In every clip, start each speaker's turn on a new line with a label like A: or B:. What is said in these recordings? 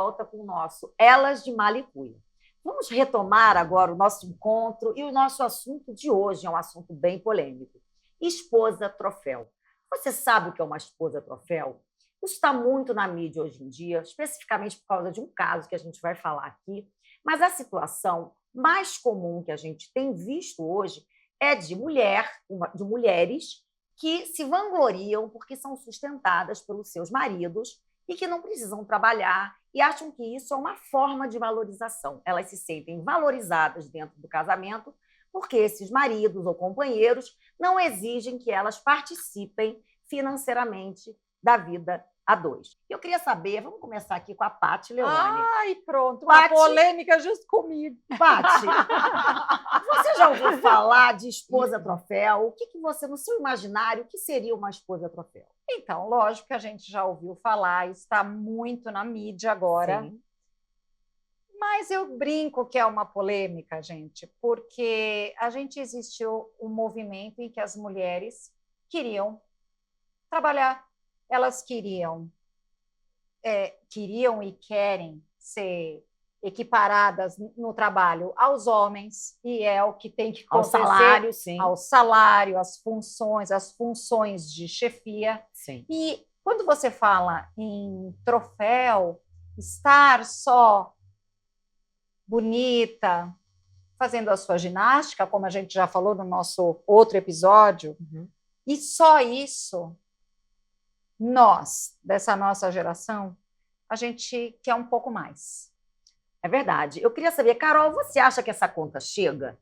A: volta com o nosso Elas de Malicuia. Vamos retomar agora o nosso encontro e o nosso assunto de hoje é um assunto bem polêmico. Esposa troféu. Você sabe o que é uma esposa troféu? Isso está muito na mídia hoje em dia, especificamente por causa de um caso que a gente vai falar aqui, mas a situação mais comum que a gente tem visto hoje é de mulheres que se vangloriam porque são sustentadas pelos seus maridos e que não precisam trabalhar e acham que isso é uma forma de valorização. Elas se sentem valorizadas dentro do casamento porque esses maridos ou companheiros não exigem que elas participem financeiramente da vida a dois. Eu queria saber, vamos começar aqui com a Paty Leone.
B: Ai, pronto, uma polêmica justo comigo.
A: Paty, você já ouviu falar de esposa troféu? O que você, no seu imaginário, o que seria uma esposa troféu?
B: Então, lógico que a gente já ouviu falar, está muito na mídia agora.
A: Sim.
B: Mas eu brinco que é uma polêmica, gente, porque a gente existiu um movimento em que as mulheres queriam trabalhar, elas queriam e querem ser equiparadas no trabalho aos homens, e é o que tem que acontecer.
A: Ao salário, sim.
B: Ao salário, as funções de chefia.
A: Sim.
B: E quando você fala em troféu, estar só bonita, fazendo a sua ginástica, como a gente já falou no nosso outro episódio, e só isso, nós, dessa nossa geração, a gente quer um pouco mais.
A: É verdade. Eu queria saber, Carol, você acha que essa conta chega?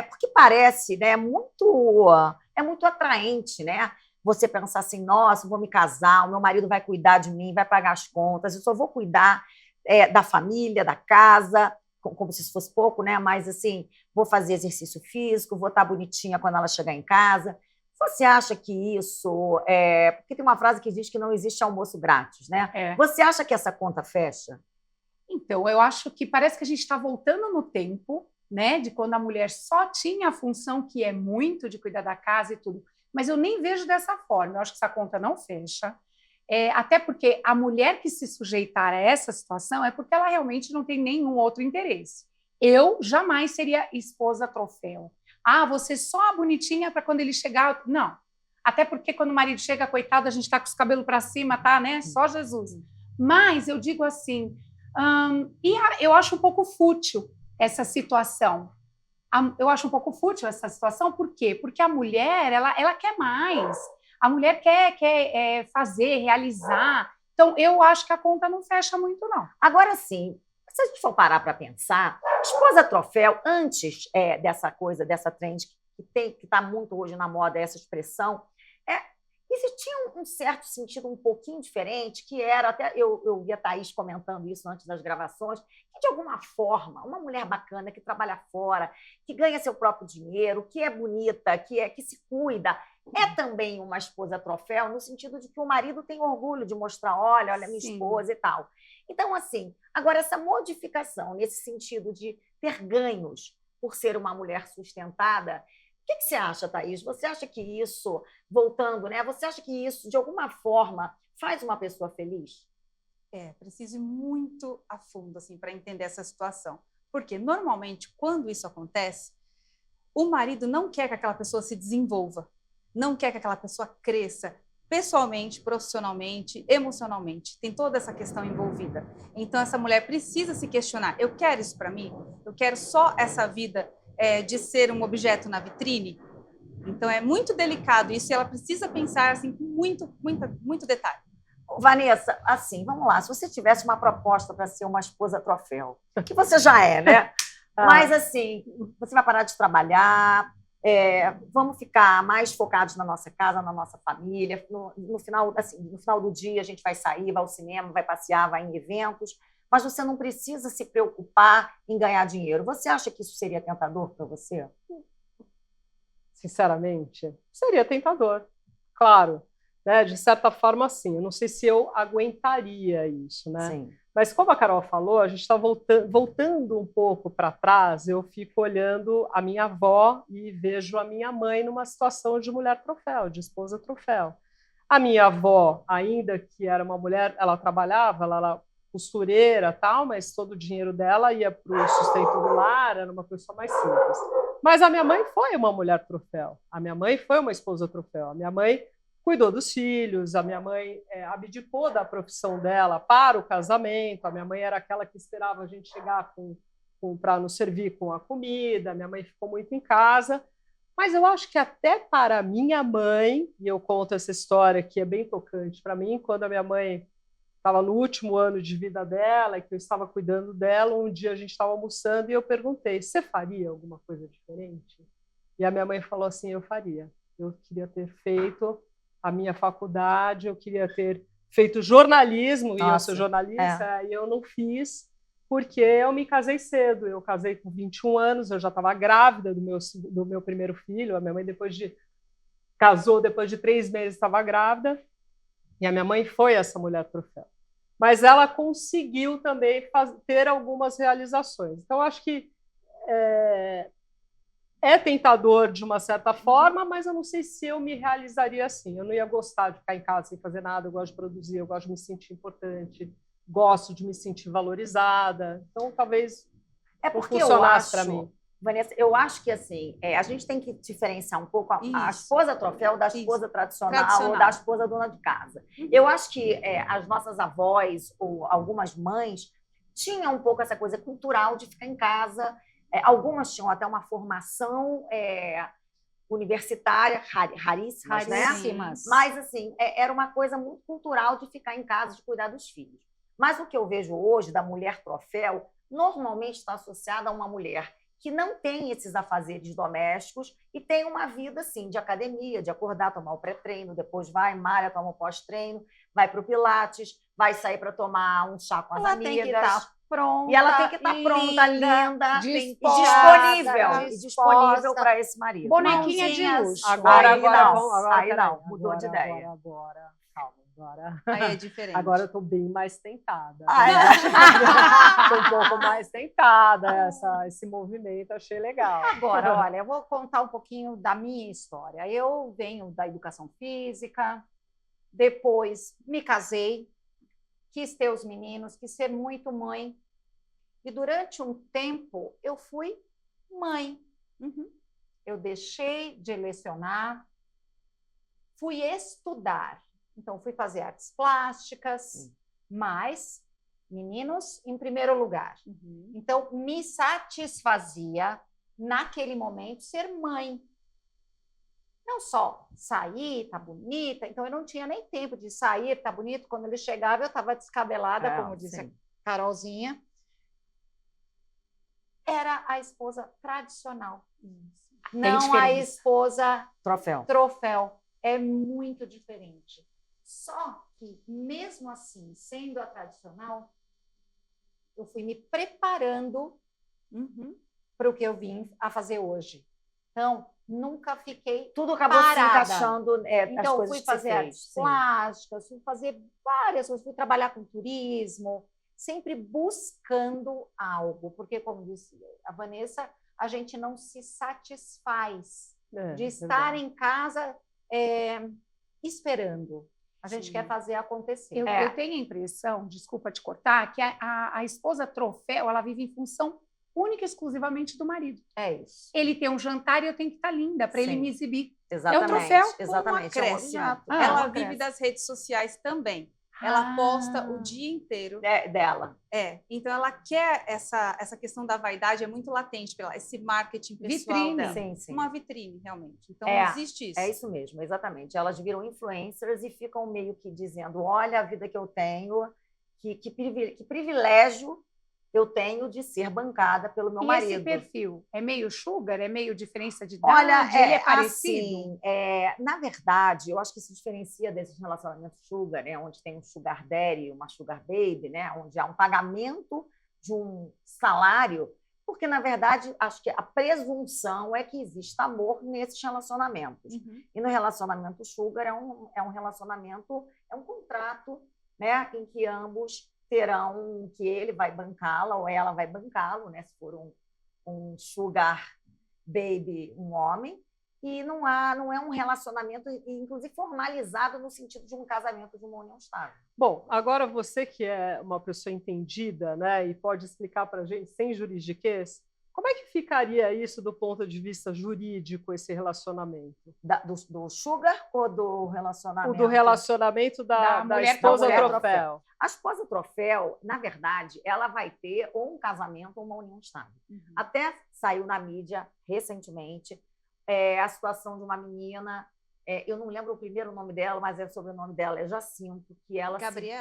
A: Porque parece, né, é muito atraente, né? Você pensar assim, nossa, vou me casar, o meu marido vai cuidar de mim, vai pagar as contas, eu só vou cuidar da família, da casa, como se isso fosse pouco, né? Mas assim, vou fazer exercício físico, vou estar bonitinha quando ela chegar em casa. Você acha que isso... Porque tem uma frase que diz que não existe almoço grátis, né? Você acha que essa conta fecha?
C: Então, eu acho que parece que a gente está voltando no tempo, né? De quando a mulher só tinha a função que é muito de cuidar da casa e tudo. Mas eu nem vejo dessa forma. Eu acho que essa conta não fecha. Até porque a mulher que se sujeitar a essa situação é porque ela realmente não tem nenhum outro interesse. Eu jamais seria esposa troféu. Ah, você só a bonitinha para quando ele chegar... Não. Até porque quando o marido chega, coitado, a gente está com os cabelos para cima, tá, né? Só Jesus. Mas eu digo assim, eu acho um pouco fútil essa situação. Eu acho um pouco fútil essa situação, por quê? Porque a mulher, ela quer mais. A mulher quer fazer, realizar. Então, eu acho que a conta não fecha muito, não.
A: Agora sim, se a gente for parar para pensar, esposa troféu, antes dessa coisa, dessa trend que está muito hoje na moda, essa expressão, existia um certo sentido um pouquinho diferente, que era, até eu vi a Thaís comentando isso antes das gravações, que de alguma forma, uma mulher bacana que trabalha fora, que ganha seu próprio dinheiro, que é bonita, que se cuida, é também uma esposa troféu, no sentido de que o marido tem orgulho de mostrar, olha minha esposa e tal. Então, assim, agora essa modificação nesse sentido de ter ganhos por ser uma mulher sustentada, o que você acha, Thaís? Você acha que isso, voltando, né? Você acha que isso, de alguma forma, faz uma pessoa feliz?
D: Preciso ir muito a fundo assim, para entender essa situação. Porque, normalmente, quando isso acontece, o marido não quer que aquela pessoa se desenvolva, não quer que aquela pessoa cresça pessoalmente, profissionalmente, emocionalmente. Tem toda essa questão envolvida. Então, essa mulher precisa se questionar. Eu quero isso para mim? Eu quero só essa vida de ser um objeto na vitrine? Então, é muito delicado isso e ela precisa pensar assim, com muito detalhe.
A: Vanessa, assim, vamos lá. Se você tivesse uma proposta para ser uma esposa troféu, que você já é, né? Mas, assim, você vai parar de trabalhar, vamos ficar mais focados na nossa casa, na nossa família. No final do dia, a gente vai sair, vai ao cinema, vai passear, vai em eventos, mas você não precisa se preocupar em ganhar dinheiro. Você acha que isso seria tentador para você?
E: Sinceramente, seria tentador, claro. Né? De certa forma, sim. Eu não sei se eu aguentaria isso, né?
A: Sim.
E: Mas como a Carol falou, a gente está voltando um pouco para trás, eu fico olhando a minha avó e vejo a minha mãe numa situação de mulher troféu, de esposa troféu. A minha avó, ainda que era uma mulher, ela trabalhava, ela era costureira, tal, mas todo o dinheiro dela ia para o sustento do lar, era uma pessoa mais simples. Mas a minha mãe foi uma mulher troféu, a minha mãe foi uma esposa troféu, a minha mãe cuidou dos filhos, a minha mãe abdicou da profissão dela para o casamento, a minha mãe era aquela que esperava a gente chegar para nos servir com a comida, a minha mãe ficou muito em casa, mas eu acho que até para a minha mãe, e eu conto essa história que é bem tocante para mim, quando a minha mãe estava no último ano de vida dela, que eu estava cuidando dela, um dia a gente estava almoçando e eu perguntei, você faria alguma coisa diferente? E a minha mãe falou assim, eu faria. Eu queria ter feito a minha faculdade, eu queria ter feito jornalismo, e eu sou jornalista, e eu não fiz, porque eu me casei cedo. Eu casei com 21 anos, eu já estava grávida do meu primeiro filho. A minha mãe casou depois de 3 meses, estava grávida, e a minha mãe foi essa mulher troféu. Mas ela conseguiu também ter algumas realizações. Então, acho que é tentador de uma certa forma, mas eu não sei se eu me realizaria assim. Eu não ia gostar de ficar em casa sem fazer nada, eu gosto de produzir, eu gosto de me sentir importante, gosto de me sentir valorizada. Então, talvez não funcionasse para mim.
A: Vanessa, eu acho que assim, a gente tem que diferenciar um pouco a esposa troféu da esposa tradicional ou da esposa dona de casa. Eu acho que as nossas avós ou algumas mães tinham um pouco essa coisa cultural de ficar em casa. Algumas tinham até uma formação universitária, raríssimas, né? Mas, assim, era uma coisa muito cultural de ficar em casa, de cuidar dos filhos. Mas o que eu vejo hoje da mulher troféu, normalmente está associada a uma mulher que não tem esses afazeres domésticos e tem uma vida, assim, de academia, de acordar, tomar o pré-treino, depois vai, malha, toma o pós-treino, vai para o Pilates, vai sair para tomar um chá com as amigas.
B: Tem que estar pronta,
A: e ela tem que estar pronta, linda, disponível para esse marido.
C: Bonequinha de luxo.
E: Agora
A: mudou de ideia.
E: Agora, calma.
D: Aí é diferente.
E: Agora eu estou bem mais tentada. Estou um pouco mais tentada, esse movimento, achei legal.
B: Agora, olha, eu vou contar um pouquinho da minha história. Eu venho da educação física, depois me casei, quis ter os meninos, quis ser muito mãe. E durante um tempo eu fui mãe. Eu deixei de lecionar, fui estudar. Então, fui fazer artes plásticas, mas meninos em primeiro lugar. Então, me satisfazia, naquele momento, ser mãe. Não só sair, tá bonita. Então, eu não tinha nem tempo de sair, tá bonito. Quando ele chegava, eu estava descabelada, como disse a Carolzinha. Era a esposa tradicional. Não a esposa troféu. É muito diferente. Só que, mesmo assim, sendo a tradicional, eu fui me preparando para o que eu vim a fazer hoje. Então, nunca fiquei
A: Tudo acabou
B: parada.
A: Se encaixando
B: então,
A: as coisas
B: fui fazer artes plásticas, fui fazer várias coisas, fui trabalhar com turismo, sempre buscando algo. Porque, como disse a Vanessa, a gente não se satisfaz de estar em casa esperando. A gente quer fazer acontecer.
C: Eu tenho a impressão, desculpa te cortar, que a esposa troféu, ela vive em função única e exclusivamente do marido.
B: É isso.
C: Ele tem um jantar e eu tenho que estar linda para ele me exibir.
A: Exatamente.
C: É um troféu.
A: Exatamente.
D: Ela vive das redes sociais também. Ela posta o dia inteiro
A: dela.
D: Então ela quer essa questão da vaidade, é muito latente pela esse marketing pessoal
C: vitrine,
D: dela.
A: Sim.
D: Uma vitrine, realmente. Então existe isso.
A: É isso mesmo, exatamente. Elas viram influencers e ficam meio que dizendo, olha a vida que eu tenho, que privilégio eu tenho de ser bancada pelo meu marido.
C: E esse perfil é meio sugar? É meio diferença de idade?
A: Olha,
C: ele é parecido?
A: Assim, na verdade, eu acho que se diferencia desses relacionamentos sugar, né, onde tem um sugar daddy, uma sugar baby, né, onde há um pagamento de um salário, porque, na verdade, acho que a presunção é que existe amor nesses relacionamentos. E no relacionamento sugar é um relacionamento, é um contrato, né, em que ambos terão que ele vai bancá-la ou ela vai bancá-lo, né? Se for um sugar baby, um homem, e não é um relacionamento, inclusive formalizado no sentido de um casamento, de uma união estável.
E: Bom, agora você que é uma pessoa entendida, né, e pode explicar para a gente, sem juridiquês, como é que ficaria isso do ponto de vista jurídico, esse relacionamento?
A: Do sugar ou do relacionamento?
E: O do relacionamento da esposa troféu.
A: A esposa troféu, na verdade, ela vai ter ou um casamento ou uma união estável. Até saiu na mídia recentemente a situação de uma menina, eu não lembro o primeiro nome dela, mas o sobrenome dela é Jacinto, que ela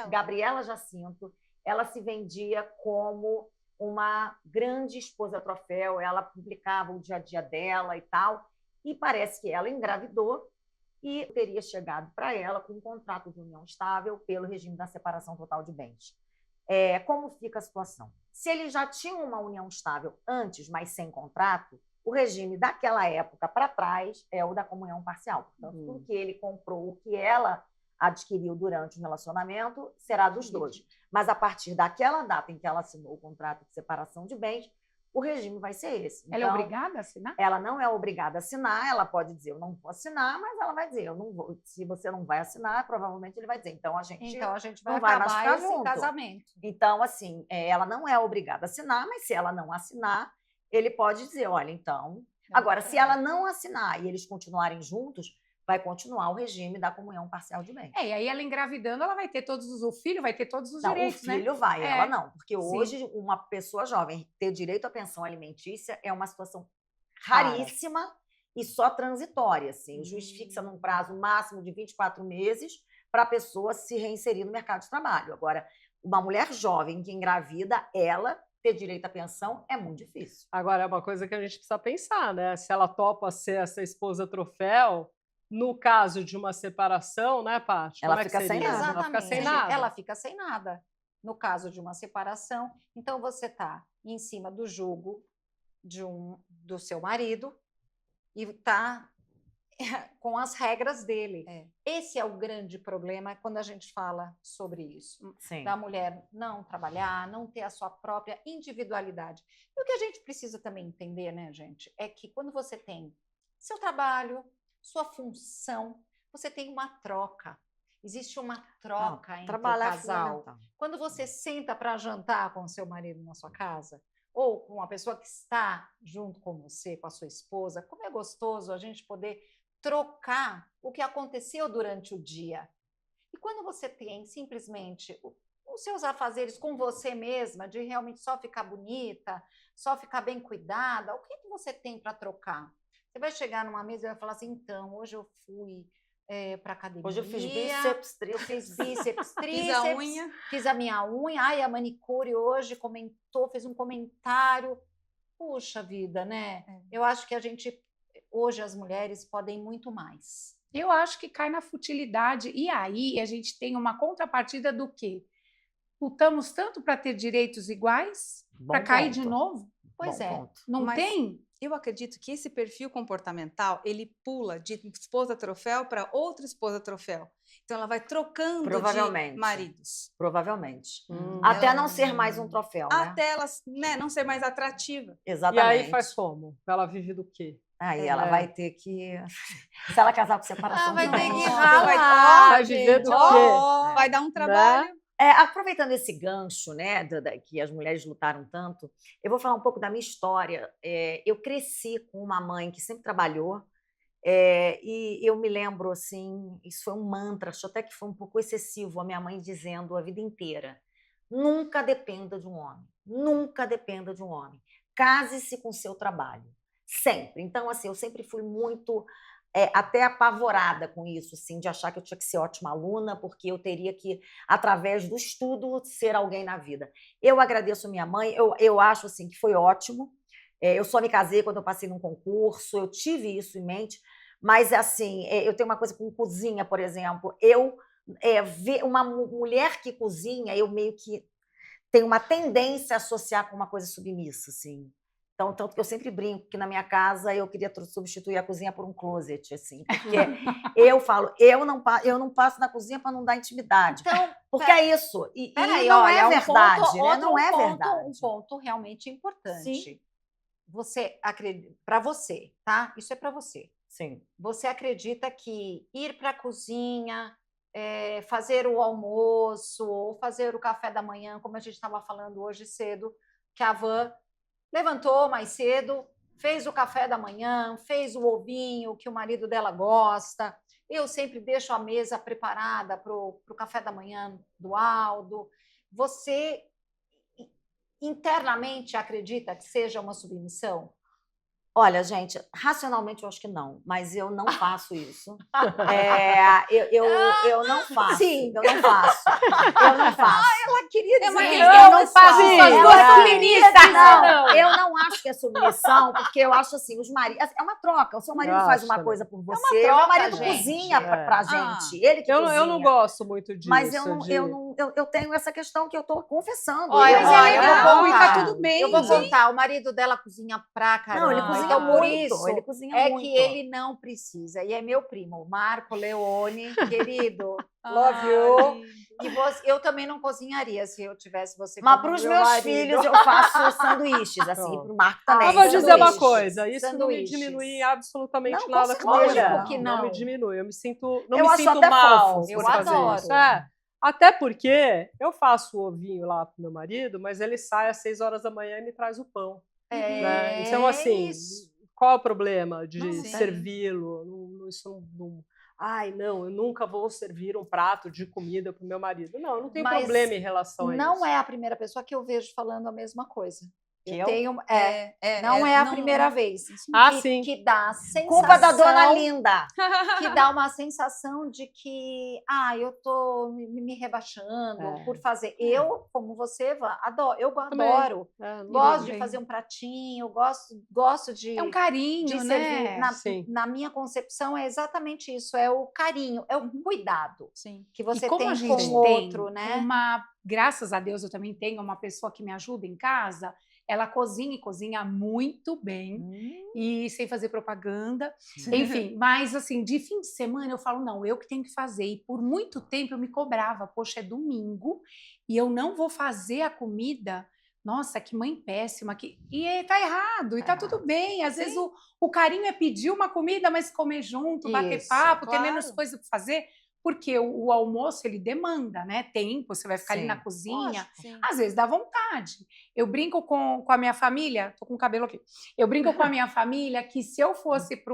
A: Gabriela Jacinto, ela se vendia como uma grande esposa troféu, ela publicava o dia a dia dela e tal, e parece que ela engravidou e teria chegado para ela com um contrato de união estável pelo regime da separação total de bens. Como fica a situação? Se ele já tinha uma união estável antes, mas sem contrato, o regime daquela época para trás é o da comunhão parcial. Portanto, tudo que ele comprou, o que ela adquiriu durante o relacionamento, será dos dois. Mas a partir daquela data em que ela assinou o contrato de separação de bens, o regime vai ser esse.
C: Ela é obrigada a assinar?
A: Ela não é obrigada a assinar, ela pode dizer, eu não vou assinar, mas ela vai dizer, eu não vou. Se você não vai assinar, provavelmente ele vai dizer, então a gente
B: vai acabar esse casamento.
A: Então, assim, ela não é obrigada a assinar, mas se ela não assinar, ele pode dizer, olha, então... Agora, se ela não assinar e eles continuarem juntos, vai continuar o regime da comunhão parcial de bens.
C: E aí ela engravidando, ela vai ter o filho vai ter todos os direitos,
A: né? O filho vai, ela não. Porque
C: Sim.
A: hoje, uma pessoa jovem ter direito à pensão alimentícia é uma situação raríssima e só transitória. Assim. O juiz fixa num prazo máximo de 24 meses para a pessoa se reinserir no mercado de trabalho. Agora, uma mulher jovem que engravida, ela ter direito à pensão é muito difícil.
E: Agora, é uma coisa que a gente precisa pensar, né? Se ela topa ser essa esposa troféu, no caso de uma separação, né, Paty?
A: Ela fica sem nada.
B: Ela fica sem nada. Ela fica sem nada. No caso de uma separação, então você está em cima do jugo do seu marido e está com as regras dele. Esse é o grande problema quando a gente fala sobre isso.
A: Sim.
B: Da mulher não trabalhar, não ter a sua própria individualidade. E o que a gente precisa também entender, né, gente, é que quando você tem seu trabalho, sua função, você tem uma troca. Existe uma troca entre o casal. Quando você senta para jantar com o seu marido na sua casa, ou com uma pessoa que está junto com você, com a sua esposa, como é gostoso a gente poder trocar o que aconteceu durante o dia. E quando você tem simplesmente os seus afazeres com você mesma, de realmente só ficar bonita, só ficar bem cuidada, o que você tem para trocar? Você vai chegar numa mesa e vai falar assim, então, hoje eu fui para academia.
A: Hoje eu fiz bíceps,
B: tríceps.
D: Fiz a unha.
B: Fiz a minha unha. Ai, a manicure hoje comentou, fez um comentário. Puxa vida, né? Eu acho que hoje as mulheres podem muito mais.
C: Eu acho que cai na futilidade. E aí a gente tem uma contrapartida do quê? Lutamos tanto para ter direitos iguais, para cair de novo?
B: Pois
C: Não tem?
D: Eu acredito que esse perfil comportamental, ele pula de esposa troféu para outra esposa troféu. Então, ela vai trocando de maridos.
A: Provavelmente. Até não ser mais um troféu, né?
D: Até ela não ser mais atrativa.
A: Exatamente.
E: E aí faz como? Ela vive do quê?
A: Aí ela vai ter que... Se ela casar com separação
B: vai
A: de
B: ter
A: bens.
B: que ralar.
E: Vai viver do quê?
D: Vai dar um trabalho.
A: Aproveitando esse gancho, né, que as mulheres lutaram tanto, eu vou falar um pouco da minha história. Eu cresci com uma mãe que sempre trabalhou, e eu me lembro, assim, isso foi um mantra, acho até que foi um pouco excessivo, a minha mãe dizendo a vida inteira, nunca dependa de um homem, nunca dependa de um homem, case-se com o seu trabalho, sempre. Então, assim, eu sempre fui muito... até apavorada com isso, assim, de achar que eu tinha que ser ótima aluna, porque eu teria que, através do estudo, ser alguém na vida. Eu agradeço minha mãe, eu acho assim, que foi ótimo. Eu só me casei quando eu passei num concurso, eu tive isso em mente, mas assim, eu tenho uma coisa com cozinha, por exemplo. Ver uma mulher que cozinha, eu meio que tenho uma tendência a associar com uma coisa submissa, assim. Então, tanto que eu sempre brinco que na minha casa eu queria substituir a cozinha por um closet, assim, porque eu falo, eu não passo na cozinha para não dar intimidade.
B: Então,
A: porque é isso. E
B: não
A: olha,
B: é
A: verdade,
B: ponto,
A: né? Não é verdade.
B: Um ponto realmente importante.
A: Sim.
B: Você acredita, para você, tá? Isso é para você.
A: Sim.
B: Você acredita que ir para a cozinha, fazer o almoço, ou fazer o café da manhã, como a gente estava falando hoje cedo, que a Van levantou mais cedo, fez o café da manhã, fez o ovinho que o marido dela gosta. Eu sempre deixo a mesa preparada para o café da manhã do Aldo. Você internamente acredita que seja uma submissão?
A: Olha, gente, racionalmente eu acho que não, mas eu não faço isso. Eu não faço.
B: Sim.
A: Eu não faço. Eu não faço.
B: Ela queria dizer
C: Eu não faço
E: Sim,
C: suas duas
E: ela
C: feministas.
A: Não, eu não acho que é submissão, porque eu acho assim, os maridos. É uma troca. O seu marido
E: Eu
A: faz
E: acho
A: uma
E: também.
A: coisa por você,
B: uma
A: o meu
B: troca,
A: marido
B: gente.
A: cozinha pra gente. Ele que cozinha.
E: Eu não gosto muito disso.
A: Mas eu tenho essa questão que eu tô confessando.
B: Olha,
C: Mas
B: olha,
C: é
B: eu
C: legal
B: vou
C: e
B: contar.
C: tá tudo bem.
B: Eu vou contar, o marido dela cozinha pra caramba.
A: Não, ele cozinha
B: então,
A: muito.
B: por isso,
A: Ele cozinha
B: é
A: muito.
B: que ele não precisa. E é meu primo, Marco Leone, querido, love you. E eu também não cozinharia se eu tivesse você
A: Mas
B: como
A: para os
B: meu
A: meus
B: marido.
A: filhos eu faço sanduíches, assim,
E: Pronto.
A: para o Marco também.
E: Eu vou dizer uma
B: sanduíches,
E: coisa, isso não me
B: sanduíches.
E: diminui absolutamente
A: Não,
E: nada
A: com
E: como
A: certeza.
E: mulher.
B: que
E: Não
B: não.
E: me diminui, eu me sinto
A: acho até
E: mal
A: fofo.
E: por
B: Eu
E: fazer
B: adoro.
E: isso. Até porque eu faço o ovinho lá pro meu marido, mas ele sai às 6 horas da manhã e me traz o pão. Né? Então, assim,
B: isso.
E: qual é o problema de
D: Não,
E: servi-lo? Isso não. Ai, não, eu nunca vou servir um prato de comida para o meu marido. Não, eu não tenho
B: Mas
E: problema em relação a isso.
B: Não é a primeira pessoa que eu vejo falando a mesma coisa.
A: Que
B: Eu tenho,
D: não
B: é a primeira vez.
E: Sim.
B: Que dá a sensação...
A: Culpa da dona Linda.
B: Que dá uma sensação de que eu tô me rebaixando por fazer. Eu, como você, Vã, adoro. Eu adoro. Gosto de fazer um pratinho, gosto de...
C: É um carinho,
B: de
C: né?
B: servir. Na minha concepção, é exatamente isso. É o carinho, é o cuidado
D: Sim.
B: que você
C: E como
B: tem
C: a gente
B: com o
C: tem
B: outro, né?
C: graças a Deus, eu também tenho uma pessoa que me ajuda em casa. Ela cozinha e cozinha muito bem, e sem fazer propaganda, enfim. Mas, assim, de fim de semana eu falo, não, eu que tenho que fazer. E por muito tempo eu me cobrava, poxa, é domingo e eu não vou fazer a comida. Nossa, que mãe péssima. E tá errado, e tá tudo bem. Às vezes o carinho é pedir uma comida, mas comer junto, bater
B: Isso,
C: papo, ter
D: claro.
C: menos coisa para fazer. Porque o almoço, ele demanda, né? Tempo, você vai ficar ali na cozinha.
D: Sim.
C: Às vezes dá vontade. Eu brinco com a minha família, tô com o cabelo aqui. Eu brinco com a minha família que se eu fosse para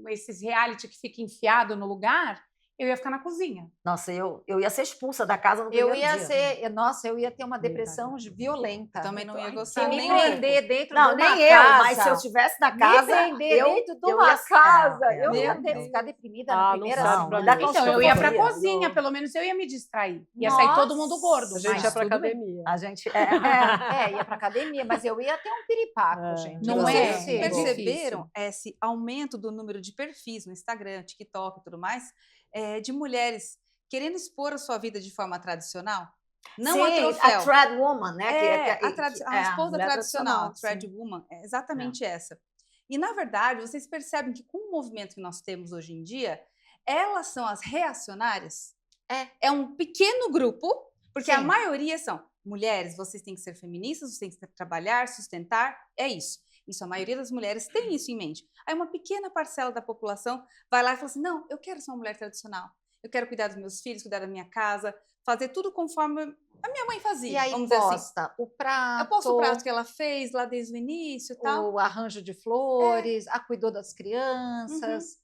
C: esses reality que fica enfiado no lugar, eu ia ficar na cozinha.
A: Nossa, eu ia ser expulsa da casa no primeiro dia.
B: Eu ia ter uma depressão violenta.
D: Eu também não ia
B: Se
D: gostar
B: me
D: nem
B: prender dentro
A: Não,
B: de uma
A: nem
B: casa,
A: eu, mas se eu estivesse na casa,
B: me prender dentro de
A: eu
B: uma
A: ia-
B: casa,
A: é,
B: eu ia
A: não,
B: ter
A: não.
B: ficar deprimida na primeira
E: não serve
A: Não,
E: pra
A: me
E: mim.
A: dá
C: Então, eu ia pra
A: claustrofobia.
C: cozinha,
E: Não.
C: pelo menos eu ia me distrair. Ia sair todo mundo gordo.
E: A gente
C: mas
E: ia pra
C: tudo bem.
E: academia.
A: A gente
B: ia pra academia, mas eu ia ter um piripaco, gente.
C: Não
B: Vocês
C: é?
B: sei.
C: É
D: Perceberam esse aumento do número de perfis no Instagram, TikTok e tudo mais, de mulheres querendo expor a sua vida de forma tradicional? Não a
A: Sim,
D: troféu.
A: a trad woman, né?
D: A esposa
A: mulher
D: tradicional, a
A: sim.
D: trad woman, é exatamente essa. E, na verdade, vocês percebem que com o movimento que nós temos hoje em dia, elas são as reacionárias? É um pequeno grupo, porque a
B: Sim.
D: maioria são mulheres, vocês têm que ser feministas, vocês têm que trabalhar, sustentar, é isso. Isso, a maioria das mulheres tem isso em mente. Aí uma pequena parcela da população vai lá e fala assim, não, eu quero ser uma mulher tradicional. Eu quero cuidar dos meus filhos, cuidar da minha casa, fazer tudo conforme a minha mãe fazia.
B: E aí
D: vamos dizer assim.
B: posta o prato.
D: Eu posto o prato que ela fez lá desde o início e tal.
B: O arranjo de flores, cuidou das crianças,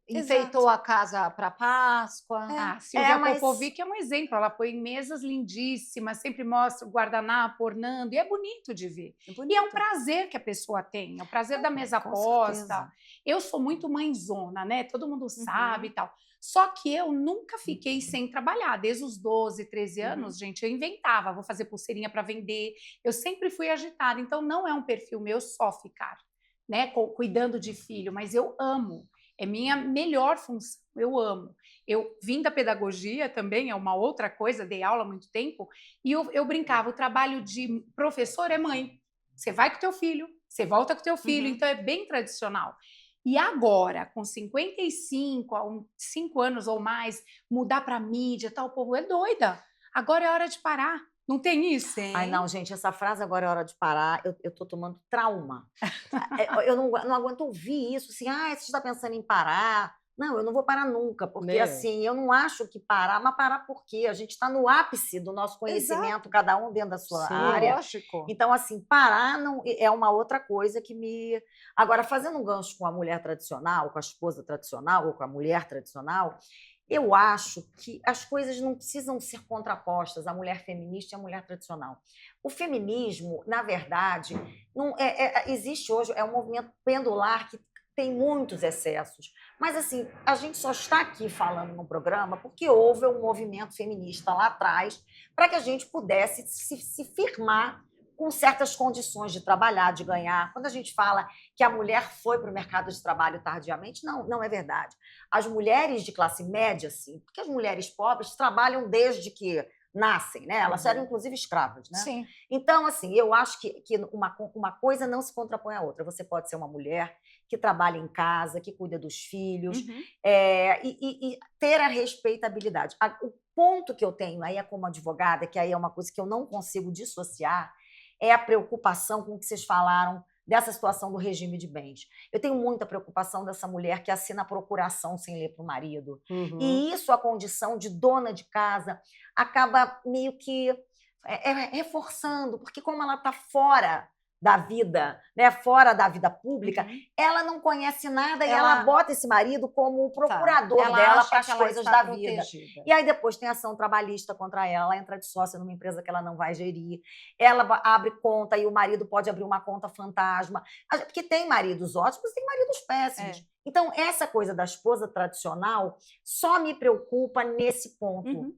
B: enfeitou
D: Exato.
B: a casa para Páscoa.
C: A Silvia
A: mas-
C: Popovic é um exemplo. Ela põe mesas lindíssimas, sempre mostra o guardanapo ornando, e é bonito de ver.
D: É
C: E
D: bonito.
C: é um prazer que a pessoa tem, é o prazer da mesa
A: com
C: posta.
A: certeza.
C: Eu sou muito mãezona, né? Todo mundo sabe e tal. Só que eu nunca fiquei sem trabalhar. Desde os 12, 13 anos, gente, eu inventava, vou fazer pulseirinha para vender. Eu sempre fui agitada, então não é um perfil meu só ficar, né, cuidando de filho, mas eu amo. É minha melhor função, eu amo. Eu vim da pedagogia também, é uma outra coisa, dei aula há muito tempo, e eu brincava, o trabalho de professor é mãe. Você vai com o teu filho, você volta com o teu filho, então é bem tradicional. E agora, com 55, há 5 anos ou mais, mudar para mídia, tal, o povo é doida. Agora é hora de parar. Não tem isso?
D: Tem.
A: Ai, não, gente, essa frase agora é hora de parar. Eu tô tomando trauma. Eu não aguento ouvir isso, assim, você está pensando em parar. Não, eu não vou parar nunca, porque
E: Meu.
A: assim, eu não acho que parar, mas parar por quê? A gente está no ápice do nosso conhecimento, cada um dentro da sua
E: Sim,
A: área.
B: Lógico.
A: Então, assim, parar não, é uma outra coisa que me... Agora, fazendo um gancho com a mulher tradicional, com a esposa tradicional ou com a mulher tradicional, eu acho que as coisas não precisam ser contrapostas, a mulher feminista e a mulher tradicional. O feminismo, na verdade, não existe hoje, é um movimento pendular que tem muitos excessos. Mas, assim, a gente só está aqui falando no programa porque houve um movimento feminista lá atrás para que a gente pudesse se firmar com certas condições de trabalhar, de ganhar. Quando a gente fala que a mulher foi para o mercado de trabalho tardiamente, não é verdade. As mulheres de classe média, sim, porque as mulheres pobres trabalham desde que nascem, né? Elas eram, inclusive, escravas, né?
B: Sim.
A: Então, assim, eu acho que uma coisa não se contrapõe à outra. Você pode ser uma mulher que trabalha em casa, que cuida dos filhos, e ter a respeitabilidade. O ponto que eu tenho aí, como advogada, que aí é uma coisa que eu não consigo dissociar, é a preocupação com o que vocês falaram dessa situação do regime de bens. Eu tenho muita preocupação dessa mulher que assina a procuração sem ler para o marido. E isso, a condição de dona de casa, acaba meio que reforçando, porque como ela está fora da vida, né, fora da vida pública, ela não conhece nada e ela bota esse marido como o procurador dela para as coisas da vida. E aí depois tem ação trabalhista contra ela entra de sócia numa empresa que ela não vai gerir, ela abre conta e o marido pode abrir uma conta fantasma, porque tem maridos ótimos, tem maridos péssimos. Então, essa coisa da esposa tradicional só me preocupa nesse ponto.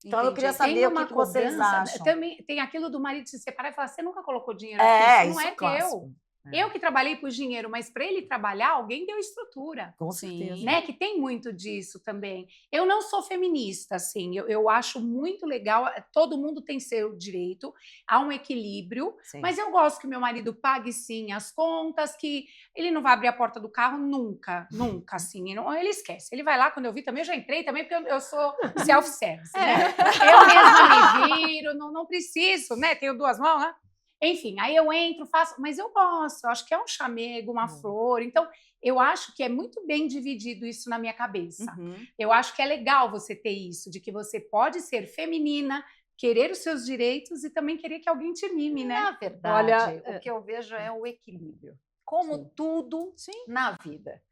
A: Então, eu queria saber o que vocês acham.
C: Também tem aquilo do marido se separar e falar, você nunca colocou dinheiro aqui, isso não é
A: clássico.
C: teu. Eu que trabalhei por dinheiro, mas para ele trabalhar, alguém deu estrutura.
A: Com certeza.
C: Né? Que tem muito disso também. Eu não sou feminista, assim, eu acho muito legal, todo mundo tem seu direito, há um equilíbrio, mas eu gosto que meu marido pague, sim, as contas, que ele não vai abrir a porta do carro nunca, assim, ele esquece. Ele vai lá, quando eu vi também, eu já entrei também, porque eu sou self-service, né? Eu mesma me viro, não preciso, né? Tenho duas mãos, né? Enfim, aí eu entro, faço, mas eu gosto, eu acho que é um chamego, uma flor. Então, eu acho que é muito bem dividido isso na minha cabeça. Eu acho que é legal você ter isso, de que você pode ser feminina, querer os seus direitos e também querer que alguém te mime, né?
B: Na verdade, o que eu vejo é o equilíbrio. Como tudo na vida.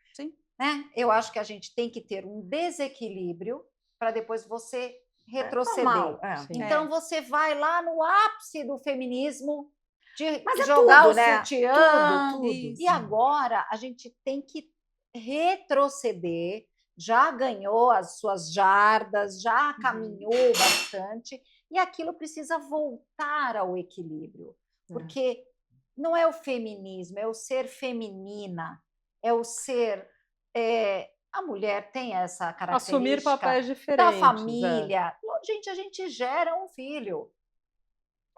B: Né? Eu acho que a gente tem que ter um desequilíbrio para depois você retroceder. Então, você vai lá no ápice do feminismo, de jogar o sutiã.
A: Tudo.
B: E agora a gente tem que retroceder, já ganhou as suas jardas, já caminhou bastante, e aquilo precisa voltar ao equilíbrio, porque não é o feminismo, é o ser feminina, é o ser... a mulher tem essa característica
E: assumir papéis diferentes
B: da família. Gente, a gente gera um filho.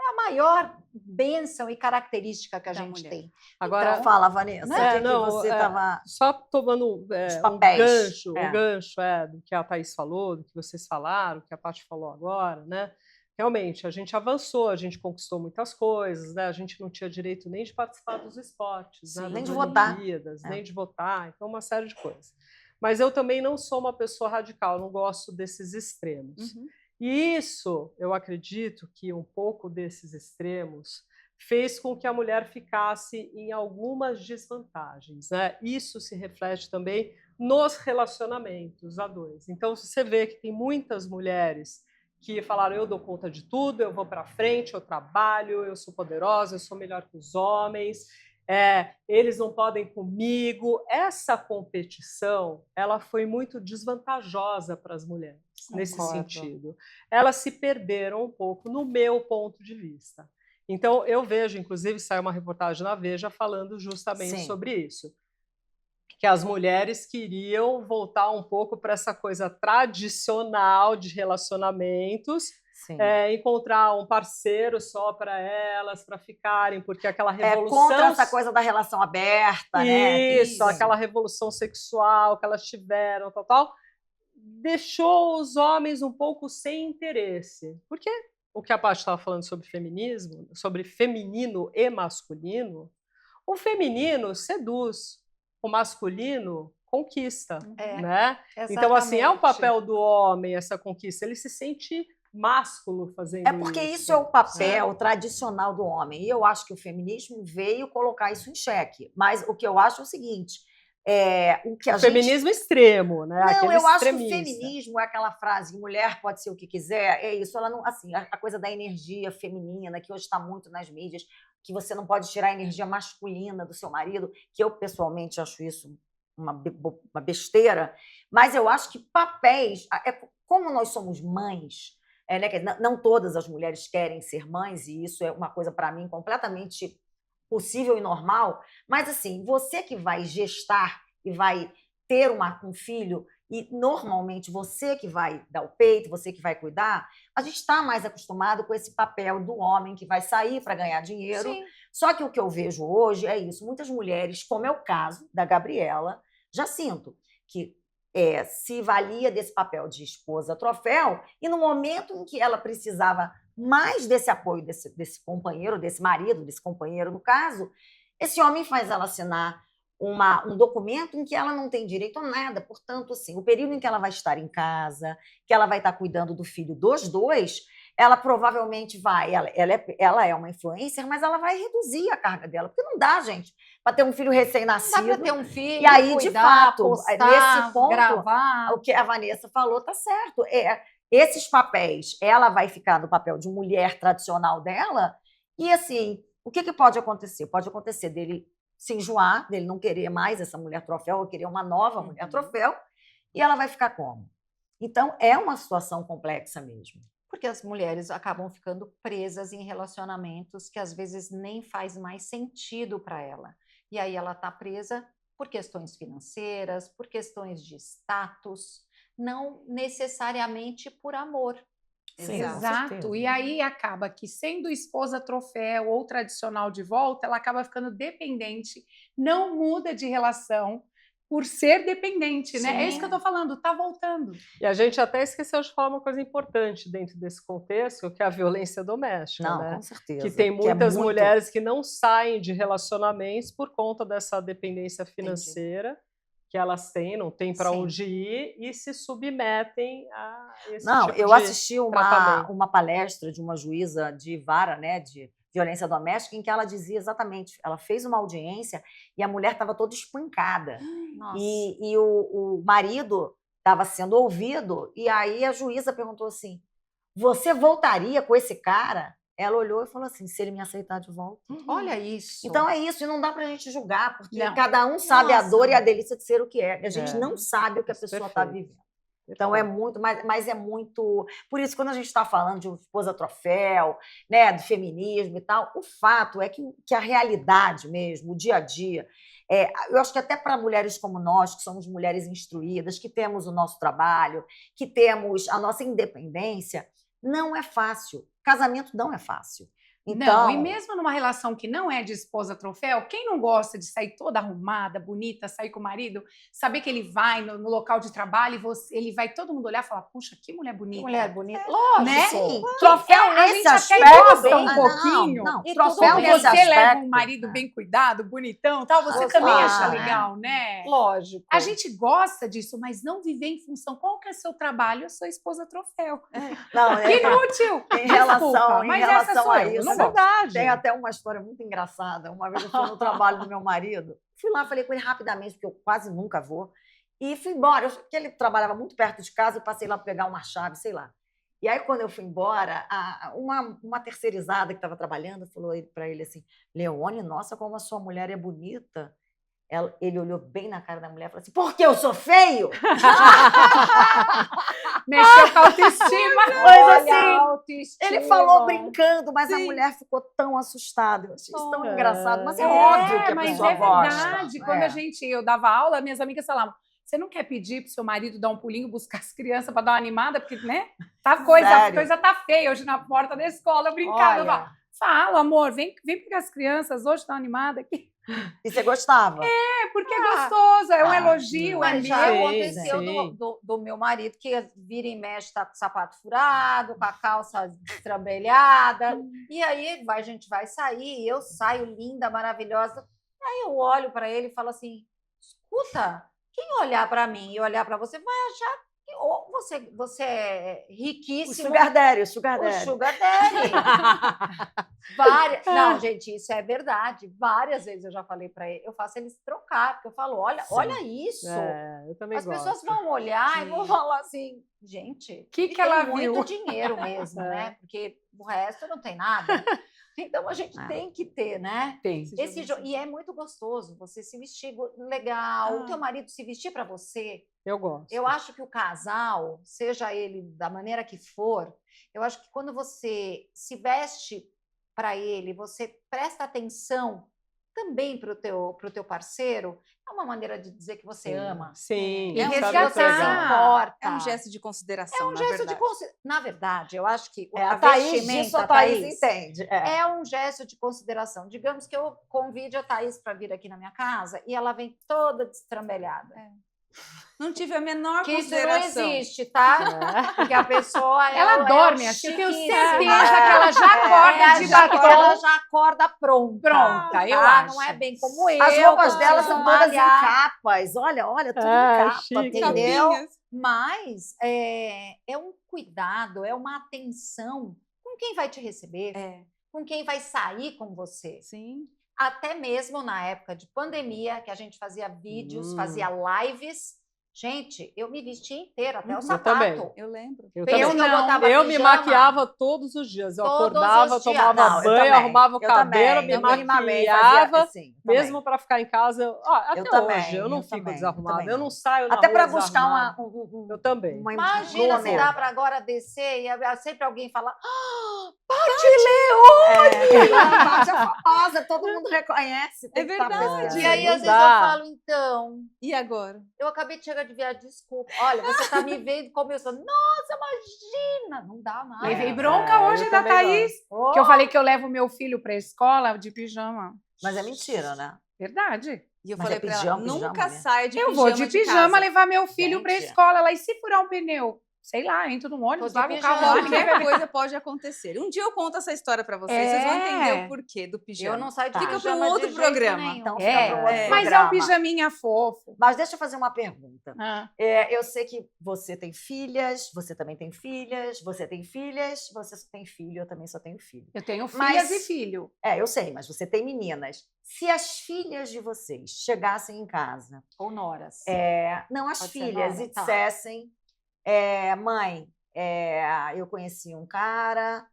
B: É a maior bênção e característica que a gente tem.
A: Agora, então, fala, Vanessa, que você estava...
E: Só tomando um gancho do que a Thaís falou, do que vocês falaram, do que a Paty falou agora, né? Realmente, a gente avançou, a gente conquistou muitas coisas, né? A gente não tinha direito nem de participar dos esportes, né?
A: Nem de votar.
E: Nem de votar, então uma série de coisas. Mas eu também não sou uma pessoa radical, não gosto desses extremos. E isso, eu acredito que um pouco desses extremos fez com que a mulher ficasse em algumas desvantagens, né? Isso se reflete também nos relacionamentos a dois. Então, você vê que tem muitas mulheres que falaram, eu dou conta de tudo, eu vou para frente, eu trabalho, eu sou poderosa, eu sou melhor que os homens, eles não podem comigo. Essa competição, ela foi muito desvantajosa para as mulheres, nesse sentido. Elas se perderam um pouco, no meu ponto de vista. Então, eu vejo, inclusive, saiu uma reportagem na Veja falando justamente sobre isso, que as mulheres queriam voltar um pouco para essa coisa tradicional de relacionamentos, encontrar um parceiro só para elas, para ficarem, porque aquela revolução...
A: contra essa coisa da relação aberta, né?
E: Isso, aquela revolução sexual que elas tiveram, tal, deixou os homens um pouco sem interesse, porque o que a Paty estava falando sobre feminismo, sobre feminino e masculino, o feminino seduz, o masculino conquista, né? Então, assim, é o papel do homem essa conquista, ele se sente másculo fazendo isso.
A: É porque isso é o papel tradicional do homem. E eu acho que o feminismo veio colocar isso em xeque. Mas o que eu acho é o seguinte, o
E: feminismo extremo, né?
A: Não,
E: aquele
A: eu acho que o
E: extremista.
A: feminismo é aquela frase, mulher pode ser o que quiser, é isso. Ela não, assim, a coisa da energia feminina, que hoje está muito nas mídias, que você não pode tirar a energia masculina do seu marido, que eu pessoalmente acho isso uma besteira, mas eu acho que papéis, como nós somos mães, né, não todas as mulheres querem ser mães, e isso é uma coisa, para mim, completamente possível e normal, mas assim, você que vai gestar e vai ter um filho, e normalmente você que vai dar o peito, você que vai cuidar, a gente está mais acostumado com esse papel do homem que vai sair para ganhar dinheiro.
B: Sim.
A: Só que o que eu vejo hoje é isso. Muitas mulheres, como é o caso da Gabriela, já sinto que se valia desse papel de esposa troféu, e no momento em que ela precisava mais desse apoio desse companheiro, desse marido, desse companheiro, no caso, esse homem faz ela assinar um documento em que ela não tem direito a nada. Portanto, assim, o período em que ela vai estar em casa, que ela vai estar cuidando do filho dos dois, ela provavelmente vai, ela é uma influencer, mas ela vai reduzir a carga dela, porque não dá, gente, para ter um filho recém-nascido.
B: Não dá para ter um filho,
A: e aí,
B: cuidar,
A: de fato,
B: postar,
A: nesse ponto,
B: gravar.
A: o que a Vanessa falou está certo. Esses papéis, ela vai ficar no papel de mulher tradicional dela, e assim, o que pode acontecer? Pode acontecer dele se enjoar, dele não querer mais essa mulher troféu, ou querer uma nova mulher troféu, e ela vai ficar como? Então, é uma situação complexa mesmo.
B: Porque as mulheres acabam ficando presas em relacionamentos que às vezes nem faz mais sentido para ela. E aí ela está presa por questões financeiras, por questões de status, não necessariamente por amor.
A: Sim,
C: Exato. E aí acaba que, sendo esposa troféu ou tradicional de volta, ela acaba ficando dependente, não muda de relação por ser dependente, né?
B: Sim.
C: É isso que eu tô falando, tá voltando.
E: E a gente até esqueceu de falar uma coisa importante dentro desse contexto, que é a violência doméstica,
A: Não,
E: né?
A: com certeza.
E: Que tem muitas mulheres que não saem de relacionamentos por conta dessa dependência financeira que elas têm, não tem para onde ir e se submetem a esse tipo
A: eu
E: de
A: assisti uma palestra de uma juíza de vara, né, de violência doméstica, em que ela dizia exatamente, ela fez uma audiência e a mulher estava toda espancada. E o marido estava sendo ouvido, e aí a juíza perguntou assim, você voltaria com esse cara? Ela olhou e falou assim, se ele me aceitar de volta.
B: Olha isso.
A: Então é isso, e não dá para a gente julgar, porque
C: Não.
A: cada um sabe a dor e a delícia de ser o que é. E a gente não sabe o que a pessoa está vivendo. Então é muito, mas é muito. Por isso, quando a gente está falando de esposa troféu, né, do feminismo e tal, o fato é que a realidade mesmo, o dia a dia, eu acho que até para mulheres como nós, que somos mulheres instruídas, que temos o nosso trabalho, que temos a nossa independência, não é fácil. Casamento não é fácil. Então,
C: não, e mesmo numa relação que não é de esposa troféu, quem não gosta de sair toda arrumada, bonita, sair com o marido, saber que ele vai no local de trabalho e ele vai todo mundo olhar e falar, puxa, que mulher bonita.
B: Que mulher bonita. Lógico.
C: Né?
A: sim,
C: Troféu
A: a
C: nesse
A: gente
C: aspecto
A: até
C: gosta
A: bem,
C: um pouquinho.
A: Não,
C: E
A: troféu
C: quando
A: nesse
C: você
A: aspecto,
C: leva um marido bem cuidado, bonitão, tal, você também acha legal, né?
B: Lógico.
C: A gente gosta disso, mas não viver em função. Qual que é seu trabalho? Eu sou esposa troféu.
A: Não,
C: Que inútil!
A: Em relação
C: essa sou
A: a
C: eu,
A: isso,
C: não
E: É
C: gosto.
E: verdade.
A: tem até uma história muito engraçada. Uma vez eu fui no trabalho do meu marido, fui lá, falei com ele rapidamente, porque eu quase nunca vou, e fui embora. Porque ele trabalhava muito perto de casa, eu passei lá para pegar uma chave, sei lá. E aí, quando eu fui embora, uma terceirizada que estava trabalhando falou para ele assim, Leone, nossa, como a sua mulher é bonita. Ele olhou bem na cara da mulher e falou assim, porque eu sou feio?
C: Mexeu com a autoestima.
A: Mas assim,
B: autoestima.
A: ele falou brincando, mas a mulher ficou tão assustada. Eu achei isso tão engraçado. Mas é óbvio que a
C: mas
A: pessoa
C: é
A: gosta.
C: verdade. Quando eu dava aula, minhas amigas falavam, você não quer pedir pro seu marido dar um pulinho, buscar as crianças para dar uma animada? Porque, né? A coisa tá feia hoje na porta da escola. Eu brincava. Fala, amor, vem pegar as crianças hoje, tá animada aqui.
A: E você gostava?
C: É, porque é gostoso, é um
A: Ah,
C: elogio, é
B: Mas já
C: meu.
B: aconteceu
E: sim.
B: do meu marido, que vira e mexe, tá com o sapato furado, com a calça destrambelhada. E aí a gente vai sair, eu saio linda, maravilhosa. Aí eu olho para ele e falo assim: escuta, quem olhar para mim e olhar para você vai achar que ou você é
A: O
B: riquíssimo.
A: Sugar Daddy, o Sugar
B: O
A: Daddy.
B: Sugar Daddy. Não, gente, isso é verdade. Várias vezes eu já falei para ele, eu faço eles trocar, porque eu falo, olha,
A: Sim.
B: olha isso.
E: Eu também
B: As
E: gosto.
B: pessoas vão olhar e vão
D: Sim.
B: falar assim, gente,
C: Que
B: ele
C: ela
B: tem muito
C: viu?
B: dinheiro mesmo,
E: É.
B: né? Porque o resto não tem nada. Então a gente
A: É.
B: tem que ter, né?
C: Tem.
B: E é muito gostoso você se vestir legal, o
D: Ah.
B: teu marido se vestir para você.
E: Eu gosto.
B: Eu acho que o casal, seja ele da maneira que for, eu acho que quando você se veste para ele, você presta atenção também para o teu parceiro, é uma maneira de dizer que você
E: Sim.
B: ama.
E: Sim,
C: E
B: E que
C: resgatar.
B: você se importa.
D: É um gesto de consideração,
B: É um gesto de
D: verdade.
B: consideração. Na verdade, eu acho que
A: É,
B: a
A: a Thaís
B: vestimenta,
A: disso a Thaís entende. É.
B: é um gesto de consideração. Digamos que eu convide a Thaís para vir aqui na minha casa e ela vem toda destrambelhada.
D: Não tive a menor
B: Que isso não
D: consideração.
B: existe, tá? Porque a pessoa
C: Ela dorme assim, eu tenho
B: chiquíssima.
C: certeza que ela já acorda de batom.
B: Ela já acorda pronta.
C: Pronta, eu
B: tá?
C: acho.
B: Não é bem como eu.
A: As roupas
B: que
A: dela
B: preciso
A: são todas em
B: malhar.
A: capas. Olha, tudo
E: Ah,
A: em capa,
E: chique.
A: entendeu?
D: Capinhas.
B: Mas é um cuidado, é uma atenção com quem vai te receber,
D: É,
B: com quem vai sair com você.
D: sim.
B: Até mesmo na época de pandemia, que a gente fazia vídeos, fazia lives. Gente, eu me vestia inteira, até o
D: Eu
B: sapato.
E: também.
D: Eu lembro.
E: Eu
B: Pensa
E: também.
B: que eu
C: não.
B: botava
E: Eu me
B: pijama.
E: maquiava todos os dias. Eu
B: Todos
E: acordava,
B: os dias.
E: tomava
A: Não, eu
E: banho,
A: também.
E: arrumava o
A: Eu
E: cabelo,
A: também.
E: me
A: Eu minimamente
E: maquiava.
A: fazia assim, também.
E: Mesmo para ficar em casa, até
A: Eu também,
E: hoje, eu não
A: eu
E: fico
A: também,
E: desarrumada.
A: eu também
E: Eu não
A: não.
E: saio na
A: Até
E: rua
A: para buscar
E: desarrumada.
A: uma
E: Eu também.
B: Imagina se
A: mesmo.
B: dá para agora descer e sempre alguém falar
A: A Paty é famosa, todo mundo reconhece. Tem que estar
D: verdade.
A: presente.
B: E aí,
E: não
B: às vezes,
E: dá.
B: eu falo, então,
D: E agora?
B: eu acabei de chegar de viagem, desculpa. Olha, você tá me vendo como eu sou. Nossa, imagina! Não dá mais.
C: Levei bronca hoje
E: eu
C: da
E: também
C: Thaís,
B: Oh,
C: que eu falei que eu levo meu filho para a escola de pijama.
A: Mas é mentira, né?
C: Verdade.
D: E eu
A: Mas
D: falei
A: é
D: pra ela,
A: pijama,
D: nunca
A: pijama, né?
D: saia de
C: Eu
D: pijama
C: vou de pijama
D: casa.
C: levar meu filho para a
A: Gente.
C: escola. Ela, e se furar um pneu? Sei lá, entro no ônibus,
B: Tô de
C: largo o carro
B: pijama.
C: lá, ninguém vai ver.
D: Qualquer coisa pode acontecer. Um dia eu conto essa história pra vocês, vocês vão entender o porquê do pijama.
B: eu não saio de
A: Fica
B: pijama
D: pra um outro
B: de jeito
D: programa.
B: nenhum.
A: Então
C: É,
A: fica para um outro
D: é.
C: Mas é
A: programa.
C: um pijaminha fofo.
A: Mas deixa eu fazer uma pergunta.
C: Ah.
A: Eu sei que você tem filhas, você também tem filhas, você tem filhas, você só tem filho, eu também só tenho filho.
C: Eu tenho filhas
A: Mas-
C: e filho.
A: Eu sei, mas você tem meninas. Se as filhas de vocês chegassem em casa,
B: Ou noras.
A: não as
B: Pode ser
A: filhas,
B: nova,
A: e
B: tá.
A: dissessem, mãe, eu conheci um cara,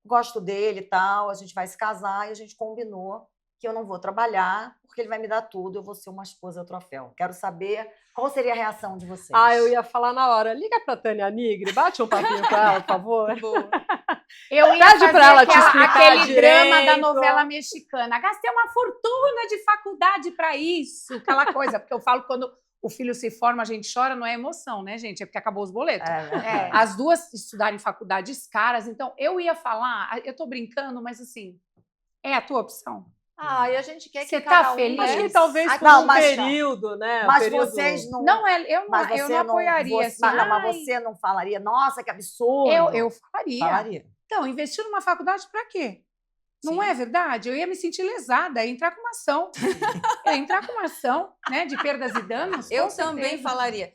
A: gosto dele e tal, a gente vai se casar e a gente combinou que eu não vou trabalhar porque ele vai me dar tudo, eu vou ser uma esposa troféu. Quero saber qual seria a reação de vocês.
E: Eu ia falar na hora. Liga pra Tânia Nigri, bate um papinho com ela, por favor.
D: Boa.
C: Eu ia
E: Pede
C: fazer
E: pra ela te
C: aquela-
E: explicar
C: aquele drama da
E: direito.
C: novela mexicana. Gastei uma fortuna de faculdade para isso, aquela coisa. Porque eu falo que quando o filho se forma, a gente chora, não é emoção, né, gente? É porque acabou os boletos.
B: É.
C: As duas estudaram em faculdades caras, então eu ia falar, eu tô brincando, mas assim, é a tua opção?
B: E a gente quer que
C: Você
B: cada
C: tá
B: um
C: feliz?
E: Acho que
B: pense.
E: talvez
B: Ai,
E: por
A: não,
E: um
A: mas-
E: período, né?
A: Mas
E: período...
A: vocês não.
C: Não é, eu não,
A: Mas
C: eu
A: você
C: não apoiaria assim.
A: Mas
C: "Ai,
A: você não falaria, nossa, que absurdo.
C: eu falaria.
A: falaria.
C: Então, investir numa faculdade para quê? Não é verdade? Eu ia me sentir lesada, ia entrar com uma ação. Eu ia entrar com uma ação, né, de perdas e danos.
D: Eu
C: com
D: também
C: certeza.
D: falaria.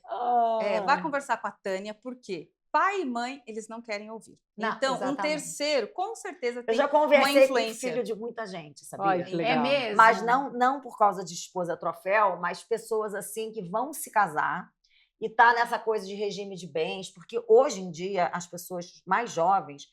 D: Vá conversar com a Tânia, por quê? Pai e mãe, eles não querem ouvir.
B: Não,
D: Então, um
B: exatamente.
D: terceiro, com certeza,
A: Eu
D: tem
A: já
D: uma
A: conversei com o
D: influência.
A: filho de muita gente, sabia?
E: Ai, que legal.
C: É mesmo?
A: Mas não por causa de esposa troféu, mas pessoas assim que vão se casar e tá nessa coisa de regime de bens, porque hoje em dia as pessoas mais jovens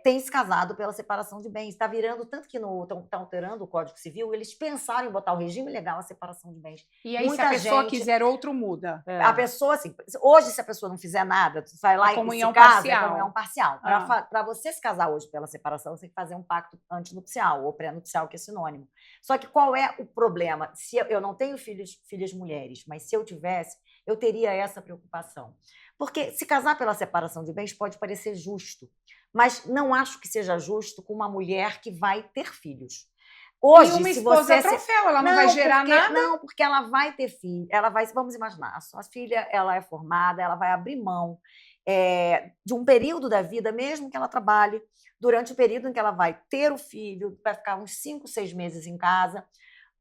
A: têm se casado pela separação de bens. Está virando, tanto que está alterando o Código Civil, eles pensaram em botar o regime legal a separação de bens.
C: E aí, se
A: muita
C: a pessoa
A: gente-
C: quiser outro, muda.
E: É.
A: A pessoa, assim, hoje, se a pessoa não fizer nada, tu vai lá
C: A
A: e
C: comunhão
A: se casa,
C: parcial.
A: é comunhão parcial.
C: Ah.
A: Para você se casar hoje pela separação, você tem que fazer um pacto antinupcial ou pré-nupcial, que é sinônimo. Só que qual é o problema? Se eu não tenho filhas mulheres, mas se eu tivesse, eu teria essa preocupação. Porque se casar pela separação de bens pode parecer justo, mas não acho que seja justo com uma mulher que vai ter filhos. Hoje,
C: E uma
A: se
C: esposa
A: você...
C: troféu, ela não vai gerar nada.
A: Não, porque ela vai ter filho. Ela vai, vamos imaginar, a sua filha, ela é formada, ela vai abrir mão de um período da vida, mesmo que ela trabalhe, durante o período em que ela vai ter o filho, vai ficar uns 5, 6 meses em casa,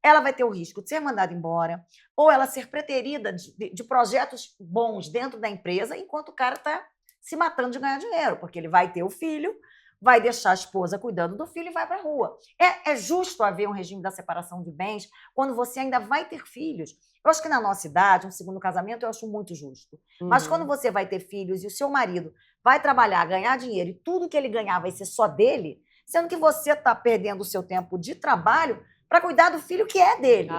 A: ela vai ter o risco de ser mandada embora, ou ela ser preterida de projetos bons dentro da empresa, enquanto o cara está se matando de ganhar dinheiro, porque ele vai ter o filho, vai deixar a esposa cuidando do filho e vai para a rua. É justo haver um regime da separação de bens quando você ainda vai ter filhos. Eu acho que na nossa idade, um segundo casamento, eu acho muito justo. Mas quando você vai ter filhos e o seu marido vai trabalhar, ganhar dinheiro e tudo que ele ganhar vai ser só dele, sendo que você está perdendo o seu tempo de trabalho para cuidar do filho que é dele.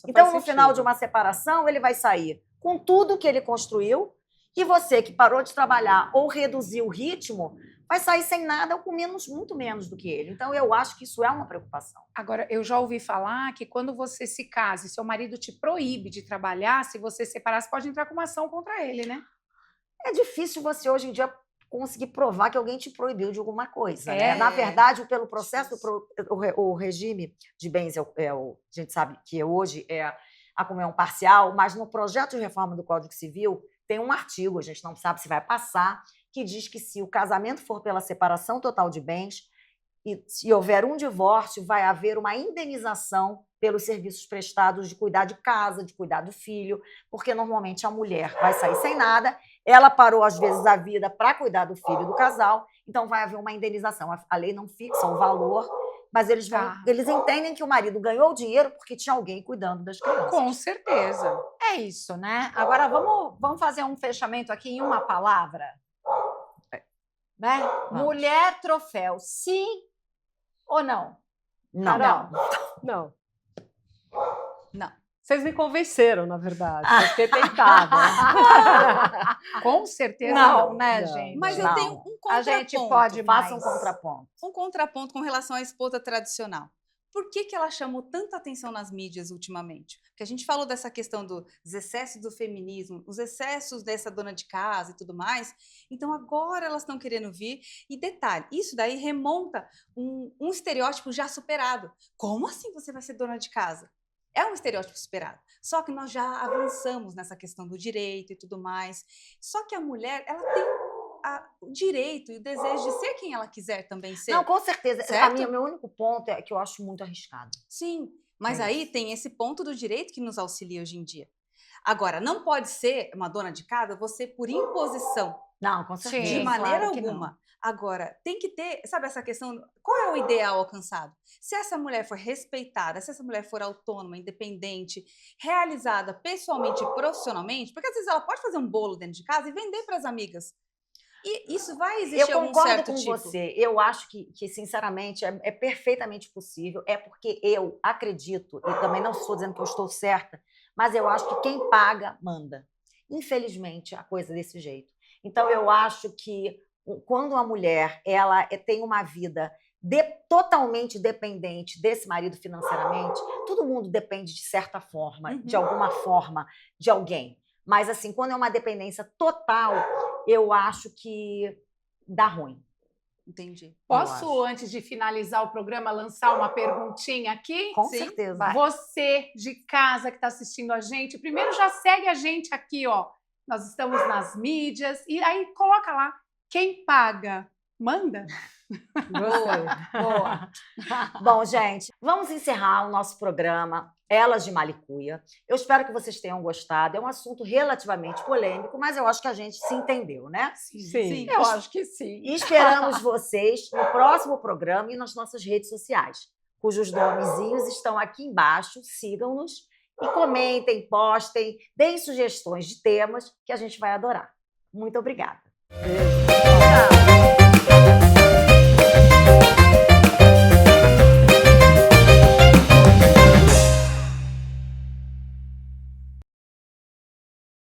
A: Então, no final de uma separação, ele vai sair com tudo que ele construiu e você que parou de trabalhar ou reduziu o ritmo vai sair sem nada ou com muito menos do que ele. Então, eu acho que isso é uma preocupação.
C: Agora, eu já ouvi falar que quando você se casa e seu marido te proíbe de trabalhar, se você separar, você pode entrar com uma ação contra ele, né?
A: É difícil você, hoje em dia, conseguir provar que alguém te proibiu de alguma coisa. Né? Na verdade, pelo processo, o regime de bens, a gente sabe que hoje é a comunhão parcial, mas no projeto de reforma do Código Civil tem um artigo, a gente não sabe se vai passar, que diz que se o casamento for pela separação total de bens e se houver um divórcio, vai haver uma indenização pelos serviços prestados de cuidar de casa, de cuidar do filho, porque normalmente a mulher vai sair sem nada, ela parou às vezes a vida para cuidar do filho do casal, então vai haver uma indenização. A lei não fixa o valor, mas eles entendem que o marido ganhou dinheiro porque tinha alguém cuidando das crianças.
C: Com certeza.
B: É isso, né? Agora vamos fazer um fechamento aqui em uma palavra. Né? Mulher troféu, sim ou não?
A: Não.
E: Não.
D: Não.
E: Vocês me convenceram, na verdade. Eu fiquei tentada.
C: Com certeza
B: Não, né,
E: Não.
B: gente?
D: Mas eu
A: Não.
D: tenho um contraponto.
B: A gente pode mais.
A: Faça um contraponto.
D: Um contraponto com relação à esposa tradicional. Por que ela chamou tanta atenção nas mídias ultimamente? Porque a gente falou dessa questão dos excessos do feminismo, os excessos dessa dona de casa e tudo mais. Então, agora elas estão querendo vir. E detalhe, isso daí remonta um estereótipo já superado. Como assim você vai ser dona de casa? É um estereótipo superado. Só que nós já avançamos nessa questão do direito e tudo mais. Só que a mulher, ela tem o direito e o desejo de ser quem ela quiser também ser.
A: Não, com certeza.
D: Certo?
A: Meu único ponto é que eu acho muito arriscado.
D: Sim, mas
A: É
D: aí tem esse ponto do direito que nos auxilia hoje em dia. Agora, não pode ser uma dona de casa você por imposição,
A: Não, com certeza.
D: de
B: Sim,
D: maneira
B: claro que
D: alguma. Agora, tem que ter, sabe essa questão, qual é o ideal alcançado? Se essa mulher for respeitada, se essa mulher for autônoma, independente, realizada pessoalmente e profissionalmente, porque às vezes ela pode fazer um bolo dentro de casa e vender para as amigas. E isso vai existir
A: Eu
D: algum
A: concordo
D: certo
A: com
D: tipo.
A: você. Eu acho que sinceramente, é perfeitamente possível. É porque eu acredito, e também não estou dizendo que eu estou certa, mas eu acho que quem paga, manda. Infelizmente, a coisa é desse jeito. Então, eu acho que quando uma mulher ela tem uma vida totalmente dependente desse marido financeiramente, todo mundo depende de certa forma, de alguma forma, de alguém. Mas, assim, quando é uma dependência total, eu acho que dá ruim.
D: Entendi.
C: Posso, antes de finalizar o programa, lançar uma perguntinha aqui?
A: Com
D: Sim,
A: certeza.
B: vai.
C: Você de casa que está assistindo a gente, primeiro já segue a gente aqui, ó. Nós estamos nas mídias e aí coloca lá, quem paga, manda.
E: Gostei.
B: Boa.
A: Bom, gente, vamos encerrar o nosso programa Elas de Malicuia. Eu espero que vocês tenham gostado. É um assunto relativamente polêmico, mas eu acho que a gente se entendeu, né?
E: Sim.
B: Eu acho que sim.
A: E esperamos vocês no próximo programa e nas nossas redes sociais, cujos nomezinhos estão aqui embaixo. Sigam-nos e comentem, postem, deem sugestões de temas que a gente vai adorar. Muito obrigada.
E: Beijo.
B: Tchau.